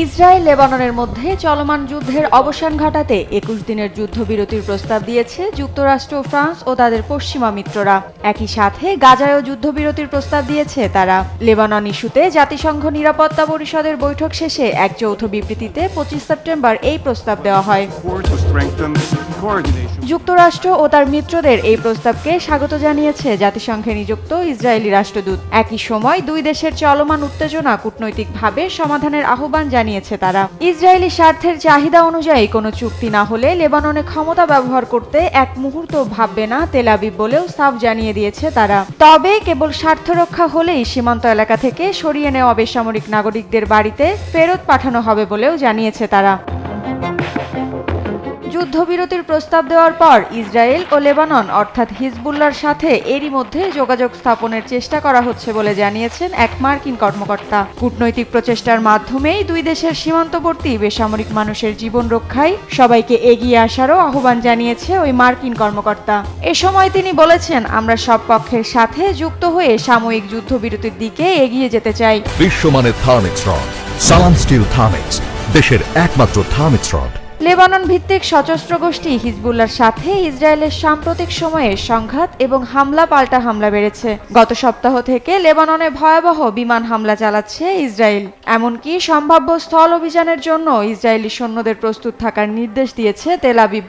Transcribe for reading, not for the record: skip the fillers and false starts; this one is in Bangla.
ইসরায়েল লেবাননের মধ্যে চলমান যুদ্ধের অবসান ঘটাতে ২১ দিনের যুদ্ধবিরতির প্রস্তাব দিয়েছে যুক্তরাষ্ট্র, ফ্রান্স ও তাদের পশ্চিমা মিত্ররা। একই সাথে গাজায়ও যুদ্ধবিরতির প্রস্তাব দিয়েছে তারা। লেবানন ইস্যুতে জাতিসংঘ নিরাপত্তা পরিষদের বৈঠক শেষে এক যৌথ বিবৃতিতে ২৫ সেপ্টেম্বর এই প্রস্তাব দেওয়া হয়। যুক্তরাষ্ট্র ও তার মিত্রদের এই প্রস্তাবকে স্বাগত জানিয়েছে জাতিসংঘে নিযুক্ত ইসরায়েলি রাষ্ট্রদূত। একই সময় দুই দেশের চলমান উত্তেজনা কূটনৈতিকভাবে সমাধানের আহ্বান জানিয়েছে তারা। ইসরায়েলি স্বার্থের চাহিদা অনুযায়ী কোনো চুক্তি না হলে লেবাননে ক্ষমতা ব্যবহার করতে এক মুহূর্ত ভাববে না তেল আবিব বলেও সাফ জানিয়ে দিয়েছে তারা। তবে কেবল স্বার্থ রক্ষা হলেই সীমান্ত এলাকা থেকে সরিয়ে নেওয়া বেসামরিক নাগরিকদের বাড়িতে ফেরত পাঠানো হবে বলেও জানিয়েছে তারা। যুদ্ধবিরতির প্রস্তাব দেওয়ার পর ইসরায়েল ও লেবানন অর্থাৎ হিজবুল্লাহর সাথে এরই মধ্যে যোগাযোগ স্থাপনের চেষ্টা করা হচ্ছে বলে জানিয়েছেন এক মার্কিন কর্মকর্তা। কূটনৈতিক প্রচেষ্টার মাধ্যমেই দুই দেশের সীমান্তবর্তী বেসামরিক মানুষের জীবন রক্ষায় সবাইকে এগিয়ে আসারও আহ্বান জানিয়েছে ওই মার্কিন কর্মকর্তা। এ সময় তিনি বলেছেন, আমরা সব পক্ষের সাথে যুক্ত হয়ে সাময়িক যুদ্ধবিরতির দিকে এগিয়ে যেতে চাই। বিশ্বমানের থার্মিক্স রড, সালাম স্টিল থার্মিক্স, দেশের একমাত্র থার্মিক্স রড। লেবানন ভিত্তিক সশস্ত্র গোষ্ঠী হিজবুল্লাহর সাথে ইসরায়েলের সাম্প্রতিক সময়ে সংঘাত এবং হামলা পাল্টা হামলা বেড়েছে। গত সপ্তাহ থেকে লেবাননে ভয়াবহ বিমান হামলা চালাচ্ছে ইসরায়েল। এমনকি সম্ভাব্য স্থল অভিযানের জন্য ইসরায়েলি সৈন্যদের প্রস্তুত থাকার নির্দেশ দিয়েছে তেল আবিব।